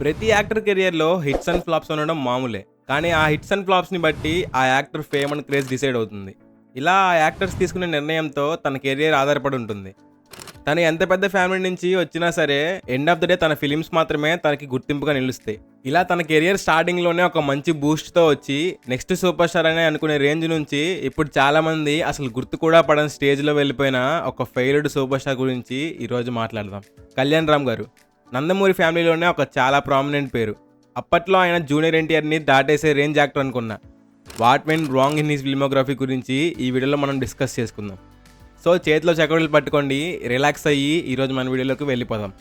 ప్రతి యాక్టర్ కెరియర్‌లో hits and flops ఉండడం మామూలే. కానీ ఆ హిట్స్ అండ్ ఫ్లాప్స్‌ని బట్టి ఆ actor fame and craze decide అవుతుంది. ఇలా ఆ యాక్టర్స్ తీసుకునే నిర్ణయంతో తన కెరియర్ ఆధారపడి ఉంటుంది. తను ఎంత పెద్ద ఫ్యామిలీ నుంచి వచ్చినా సరే, ఎండ్ ఆఫ్ ద డే తన ఫిలిమ్స్ మాత్రమే తనకి గుర్తింపుగా నిలుస్తాయి. ఇలా తన కెరియర్ స్టార్టింగ్‌లోనే ఒక మంచి బూస్ట్‌తో వచ్చి నెక్స్ట్ సూపర్ స్టార్ అనే అనుకునే రేంజ్ నుంచి ఇప్పుడు చాలామంది అసలు గుర్తు కూడా పడని స్టేజ్‌లో వెళ్ళిపోయిన ఒక ఫెయిల్డ్ సూపర్ స్టార్ గురించి ఈరోజు మాట్లాడదాం. కళ్యాణ్ రామ్ గారు. నందమూరి ఫ్యామిలీలోనే ఒక చాలా ప్రామినెంట్ పేరు. అప్పట్లో ఆయన జూనియర్ ఎన్టీఆర్‌ని దాటేసే రేంజ్ యాక్టర్ అనుకున్నా. What went wrong in his filmography గురించి ఈ వీడియోలో మనం డిస్కస్ చేసుకుందాం. సో చేతిలో చకడలు పట్టుకోండి, రిలాక్స్ అయ్యి ఈరోజు మన వీడియోలోకి వెళ్ళిపోదాం.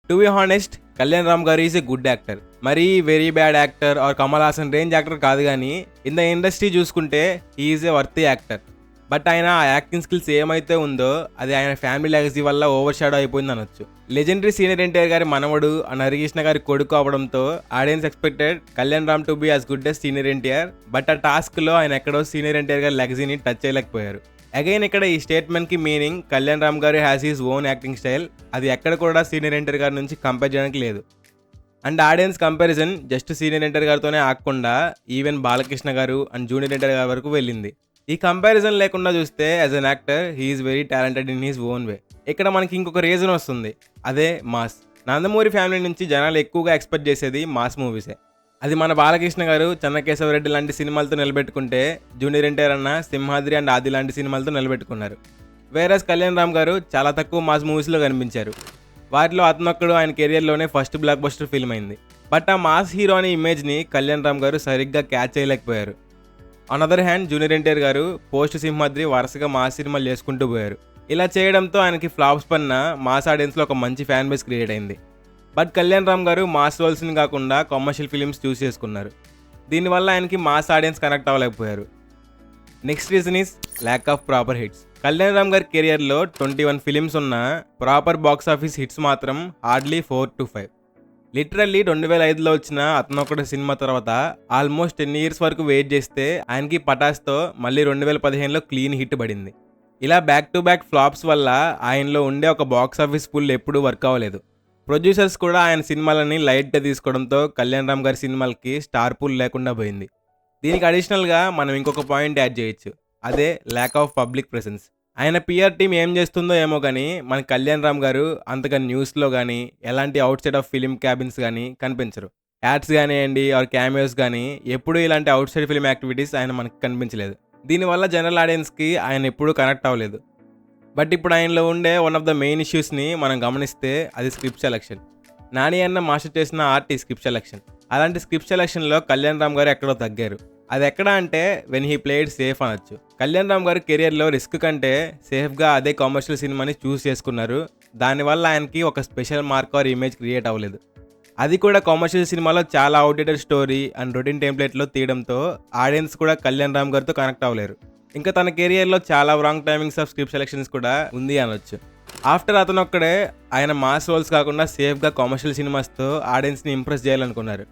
To be honest, Kalyan Ram గారు ఈజ్ ఎ గుడ్ యాక్టర్. మరీ very bad actor are Kamal Haasan range actor కాదు, కానీ ఇన్ ద ఇండస్ట్రీ చూసుకుంటే he is a worthy actor. But ఆయన ఆ యాక్టింగ్ స్కిల్స్ ఏమైతే ఉందో అది ఆయన ఫ్యామిలీ లెగసీ వల్ల ఓవర్ షాడో అయిపోయింది అనొచ్చు. లెజెండరీ సీనియర్ ఎన్టీఆర్ గారి మనవడు అండ్ హరికృష్ణ గారి కొడుకు అవడంతో audience expected Kalyan Ram to be as good as senior NTR. But ఆ టాస్క్లో ఆయన ఎక్కడో సీనియర్ ఎన్టీఆర్ గారి లెగసీని టచ్ చేయలేకపోయారు. అగైన్ ఇక్కడ ఈ స్టేట్మెంట్కి మీనింగ్ కళ్యాణ్ రామ్ గారు has his own acting style. అది ఎక్కడ కూడా సీనియర్ ఎన్టీఆర్ గారి నుంచి కంపేర్ చేయడానికి లేదు. And audience comparison just senior NTR గారితోనే ఆగకుండా ఈవెన్ బాలకృష్ణ గారు అండ్ జూనియర్ ఎన్టీఆర్ గారి వరకు వెళ్ళింది. ఈ కంపారిజన్ లేకుండా చూస్తే as an actor he is very talented in his own way. ఇక్కడ మనకి ఇంకొక రీజన్ వస్తుంది, అదే మాస్. నందమూరి ఫ్యామిలీ నుంచి జనాలు ఎక్కువగా ఎక్స్పెక్ట్ చేసేది మాస్ మూవీసే. అది మన బాలకృష్ణ గారు చెన్నకేశవరెడ్డి లాంటి సినిమాలతో నిలబెట్టుకుంటే, జూనియర్ ఎన్టీఆర్ అన్న సింహాద్రి అండ్ ఆది లాంటి సినిమాలతో నిలబెట్టుకున్నారు. వేరస్ కళ్యాణ్ రామ్ గారు చాలా తక్కువ మాస్ మూవీస్లో కనిపించారు. వాటిలో అతనొక్కడు ఆయన కెరియర్లోనే ఫస్ట్ బ్లాక్ బస్టర్ ఫిల్మ్ అయింది. బట్ ఆ మాస్ హీరో అనే ఇమేజ్ని కళ్యాణ్ రామ్ గారు సరిగ్గా క్యాచ్ చేయలేకపోయారు. అనదర్ హ్యాండ్ జూనియర్ ఎన్టీఆర్ గారు పోస్ట్ సింహాద్రి వరుసగా మాస్ సినిమాలు చేసుకుంటూ పోయారు. ఇలా చేయడంతో ఆయనకి ఫ్లాప్స్ పన్న మాస్ ఆడియన్స్లో ఒక మంచి ఫ్యాన్ బేస్ క్రియేట్ అయింది. బట్ కళ్యాణ్ రామ్ గారు మాస్ రోల్స్ని కాకుండా కమర్షియల్ ఫిలిమ్స్ చూస్ చేసుకున్నారు. దీనివల్ల ఆయనకి మాస్ ఆడియన్స్ కనెక్ట్ అవ్వలేకపోయారు. Next reason is lack of proper hits. Kalyan Ram గారి కెరియర్లో 21 ఫిలిమ్స్ ఉన్న ప్రాపర్ బాక్స్ ఆఫీస్ హిట్స్ మాత్రం హార్డ్లీ 4 to 5. లిటరల్లీ 2005లో వచ్చిన అతనొక్కడు సినిమా తర్వాత ఆల్మోస్ట్ 10 years వరకు వెయిట్ చేస్తే ఆయనకి పటాస్తో మళ్ళీ 2015లో క్లీన్ హిట్ పడింది. ఇలా బ్యాక్ టు బ్యాక్ ఫ్లాప్స్ వల్ల ఆయనలో ఉండే ఒక బాక్స్ ఆఫీస్ పుల్ ఎప్పుడూ వర్క్ అవ్వలేదు. ప్రొడ్యూసర్స్ కూడా ఆయన సినిమాలని లైట్గా తీసుకోవడంతో కళ్యాణ్ రామ్ గారి సినిమాలకి స్టార్ పూల్ లేకుండా పోయింది. దీనికి అడిషనల్గా మనం ఇంకొక పాయింట్ యాడ్ చేయొచ్చు, అదే ల్యాక్ ఆఫ్ పబ్లిక్ ప్రెసెన్స్. ఆయన పిఆర్ టీమ్ ఏం చేస్తుందో ఏమో కానీ మన కళ్యాణ్ రామ్ గారు అంతగా న్యూస్లో కానీ ఎలాంటి out side of film cabins కానీ కనిపించరు. యాడ్స్ కానివ్వండి ఆర్ క్యామియోస్ కానీ ఎప్పుడూ ఇలాంటి అవుట్ సైడ్ ఫిలిం యాక్టివిటీస్ ఆయన మనకు కనిపించలేదు. దీనివల్ల జనరల్ ఆడియన్స్కి ఆయన ఎప్పుడూ కనెక్ట్ అవ్వలేదు. బట్ ఇప్పుడు ఆయనలో ఉండే వన్ ఆఫ్ ద మెయిన్ ఇష్యూస్ని మనం గమనిస్తే అది స్క్రిప్ట్ సెలెక్షన్. నాని అన్న మాస్టర్ చేసిన ఆర్ట్ ఈ స్క్రిప్ట్ సెలెక్షన్. అలాంటి స్క్రిప్ట్ సెలెక్షన్లో కళ్యాణ్ రామ్ గారు ఎక్కడో తగ్గారు. అది ఎక్కడ అంటే వెన్ హీ ప్లేడ్ సేఫ్ అనొచ్చు. కళ్యాణ్ రామ్ గారు కెరియర్లో రిస్క్ కంటే సేఫ్గా అదే కమర్షియల్ సినిమాని చూస్ చేసుకున్నారు. దానివల్ల ఆయనకి ఒక special mark or image create అవ్వలేదు. అది కూడా కమర్షియల్ సినిమాలో చాలా అవుట్డేటెడ్ స్టోరీ అండ్ రొటీన్ టెంప్లెట్లో తీయడంతో ఆడియన్స్ కూడా కళ్యాణ్ రామ్ గారితో కనెక్ట్ అవ్వలేరు. ఇంకా తన కెరియర్లో చాలా wrong timings of script selections కూడా ఉంది అనొచ్చు. ఆఫ్టర్ అతను ఒక్కడే ఆయన మాస్ రోల్స్ కాకుండా సేఫ్గా కమర్షియల్ సినిమాస్తో ఆడియన్స్ని ఇంప్రెస్ చేయాలనుకున్నారు.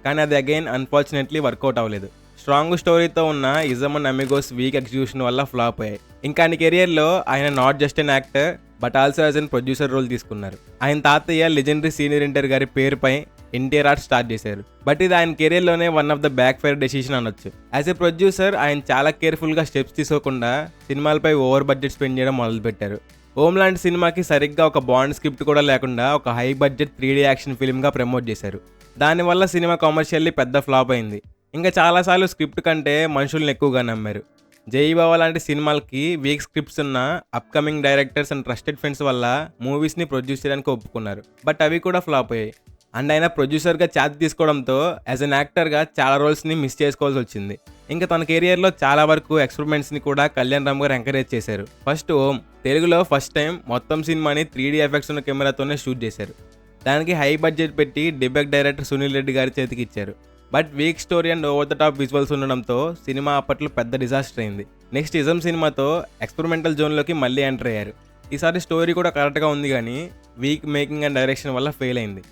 కానీ అది అగైన్ అన్ఫార్చునేట్లీ వర్కౌట్ అవ్వలేదు. స్ట్రాంగ్ స్టోరీతో ఉన్న ism and Amigos weak execution వల్ల ఫ్లాప్ అయ్యాయి. ఇంకా ఆయన కెరియర్లో ఆయన not just an actor but also as an producer role తీసుకున్నారు. ఆయన తాతయ్య లెజెండరీ సీనియర్ ఎన్టీఆర్ గారి పేరుపై ఎన్టీఆర్ ఆర్ట్ స్టార్ట్ చేశారు. బట్ ఇది ఆయన కెరియర్లోనే one of the backfire decision అనొచ్చు. యాజ్ ఎ ప్రొడ్యూసర్ ఆయన చాలా కేర్ఫుల్గా స్టెప్స్ తీసుకోకుండా సినిమాలపై ఓవర్ బడ్జెట్ స్పెండ్ చేయడం మొదలుపెట్టారు. ఓం లాంటి సినిమాకి సరిగ్గా ఒక బాండ్ స్క్రిప్ట్ కూడా లేకుండా ఒక హై బడ్జెట్ 3D యాక్షన్ ఫిల్మ్గా ప్రమోట్ చేశారు. దానివల్ల సినిమా కమర్షియల్లీ పెద్ద ఫ్లాప్ అయింది. ఇంకా చాలాసార్లు స్క్రిప్ట్ కంటే మనుషుల్ని ఎక్కువగా నమ్మారు. జై బాబా లాంటి సినిమాలకి వీక్ స్క్రిప్ట్స్ ఉన్న upcoming directors and trusted friends వల్ల మూవీస్ని ప్రొడ్యూస్ చేయడానికి ఒప్పుకున్నారు. బట్ అవి కూడా ఫ్లాప్ అయ్యాయి. అండ్ ఆయన ప్రొడ్యూసర్గా ఛార్జ్ తీసుకోవడంతో యాజ్ అన్ యాక్టర్గా చాలా రోల్స్ని మిస్ చేసుకోవాల్సి వచ్చింది. ఇంకా తన కెరియర్లో చాలా వరకు ఎక్స్పెరిమెంట్స్ని కూడా కళ్యాణ్ రామ్ గారు ఎంకరేజ్ చేశారు. ఫస్ట్ ఓం తెలుగులో ఫస్ట్ టైం మొత్తం సినిమాని 3D ఎఫెక్ట్స్ ఉన్న కెమెరాతోనే షూట్ చేశారు. దానికి హై బడ్జెట్ పెట్టి డెబ్యూట్ డైరెక్టర్ సునీల్ రెడ్డి గారి చేతికి ఇచ్చారు. But week story and over the top visuals ఉండడంతో సినిమా అప్పట్లో పెద్ద డిజాస్టర్ అయింది. నెక్స్ట్ ఇజం సినిమాతో ఎక్స్పెరిమెంటల్ జోన్లోకి మళ్ళీ ఎంటర్ అయ్యారు. ఈసారి స్టోరీ కూడా కరెక్ట్గా ఉంది కానీ వీక్ మేకింగ్ అండ్ డైరెక్షన్ వల్ల ఫెయిల్ అయింది.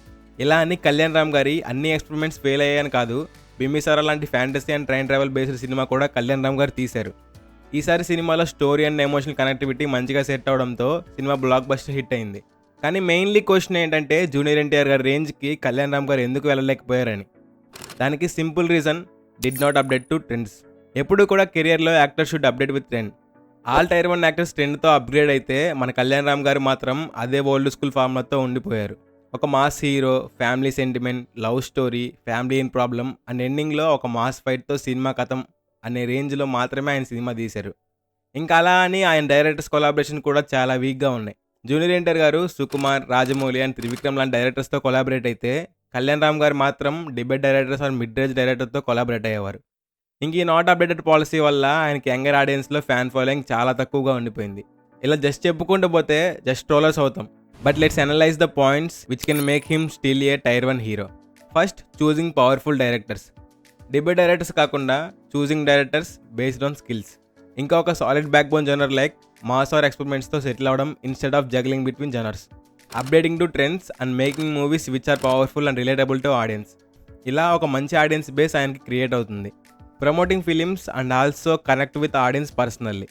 ఇలా అని కళ్యాణ్ రామ్ గారి అన్ని ఎక్స్పెరిమెంట్స్ ఫెయిల్ అయ్యాయని కాదు, బింబిసారా లాంటి fantasy and train travel based cinema కూడా కళ్యాణ్ రామ్ గారు తీశారు. ఈసారి సినిమాలో స్టోరీ అండ్ ఎమోషనల్ కనెక్టివిటీ మంచిగా సెట్ అవడంతో సినిమా బ్లాక్ బస్టర్ హిట్ అయింది. కానీ మెయిన్లీ క్వశ్చన్ ఏంటంటే జూనియర్ ఎన్టీఆర్ గారి రేంజ్కి కళ్యాణ్ రామ్ గారు ఎందుకు వెళ్ళలేకపోయారని. దానికి simple reason, did not update to trends. ఎప్పుడు కూడా కెరియర్లో actor should update with trend. All tier 1 actors ట్రెండ్తో అప్గ్రేడ్ అయితే మన కళ్యాణ్ రామ్ గారు మాత్రం అదే ఓల్డ్ స్కూల్ ఫార్ములాతో ఉండిపోయారు. ఒక mass hero, family sentiment, love story, family in problem and ఎండింగ్లో ఒక మాస్ ఫైట్తో సినిమా కథం అనే రేంజ్లో మాత్రమే ఆయన సినిమా తీశారు. ఇంకా అలా అని ఆయన డైరెక్టర్స్ కొలాబరేషన్ కూడా చాలా వీక్గా ఉన్నాయి. జూనియర్ ఎన్టీఆర్ గారు సుకుమార్, రాజమౌళి అండ్ త్రివిక్రమ్ లాంటి డైరెక్టర్స్తో కొలాబరేట్ అయితే కళ్యాణ్ రామ్ గారు మాత్రం debate directors and mid range డైరెక్టర్తో కొలాబరేట్ అయ్యేవారు. ఇంక ఈ నాట్ అప్డేటెడ్ పాలసీ వల్ల ఆయనకి యంగర్ ఆడియన్స్లో ఫ్యాన్ ఫాలోయింగ్ చాలా తక్కువగా ఉండిపోయింది. ఇలా జస్ట్ చెప్పుకుంటూ పోతే జస్ట్ ట్రోలర్స్ అవుతాం. But let's analyse the points which can make him still a tier 1 hero. First, choosing powerful directors. Debate directors కాకుండా choosing directors based on skills. ఇంకా ఒక solid backbone genre like mass or ఎక్స్పెరిమెంట్స్తో settle అవడం instead of juggling between genres. Updating to trends and making movies which are powerful and relatable to audience. ఇలా ఒక మంచి audience base ఆయనకి create అవుతుంది. Promoting films and also connect with audience personally.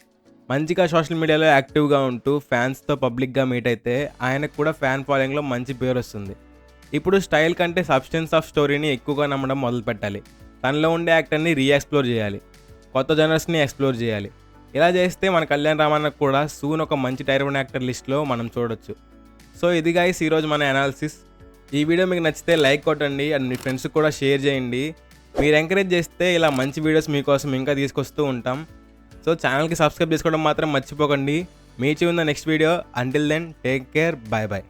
మంచిగా social మీడియాలో యాక్టివ్గా ఉంటూ ఫ్యాన్స్తో పబ్లిక్గా మీట్ అయితే ఆయనకు కూడా ఫ్యాన్ ఫాలోయింగ్లో మంచి పేరు వస్తుంది. ఇప్పుడు స్టైల్ కంటే సబ్స్టెన్స్ ఆఫ్ స్టోరీని ఎక్కువగా నమ్మడం మొదలు పెట్టాలి. తనలో ఉండే యాక్టర్ని రీఎక్స్ప్లోర్ చేయాలి, కొత్త జనర్స్ని ఎక్స్ప్లోర్ చేయాలి. ఇలా చేస్తే మన కళ్యాణ్ రామన్నకు కూడా సూన్ ఒక మంచి టైర్ 1 యాక్టర్ లిస్ట్లో మనం చూడొచ్చు. సో ఇది గైస్ ఈరోజు మన అనాలిసిస్. ఈ వీడియో మీకు నచ్చితే లైక్ కొట్టండి అండ్ మీ ఫ్రెండ్స్కి కూడా షేర్ చేయండి. మీరు ఎంకరేజ్ చేస్తే ఇలా మంచి వీడియోస్ మీకోసం ఇంకా తీసుకొస్తూ ఉంటాం. సో ఛానల్కి సబ్స్క్రైబ్ చేసుకోవడం మాత్రం మర్చిపోకండి. Meet you in the next video. Until then take care, bye by.